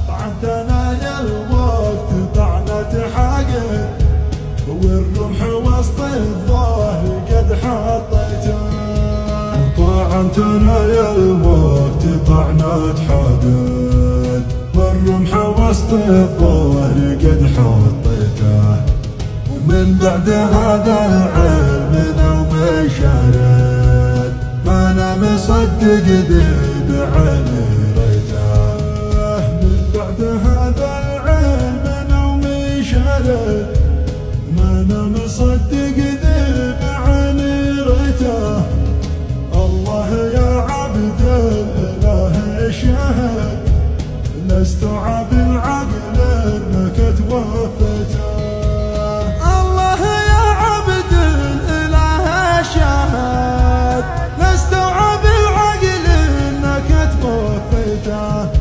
طعنتنا يا الوقت طعنة حقن، والرمح وسط الظهر قد حطيته. طعنتنا يا الوقت طعنة حقن، والرمح وسط الظهر قد حطيته. ومن بعد هذا العلم لو ما شرد، ما انا مصدق ذي بعيني ريته. من بعد هذا العلم لو ما شرد، ما انا مصدق ذي بعيني ريته. الله يا عبد الاله شهد، لاستوعب العقل انك توفيته. الله يا عبد الاله شهد، لاستوعب العقل انك توفيته.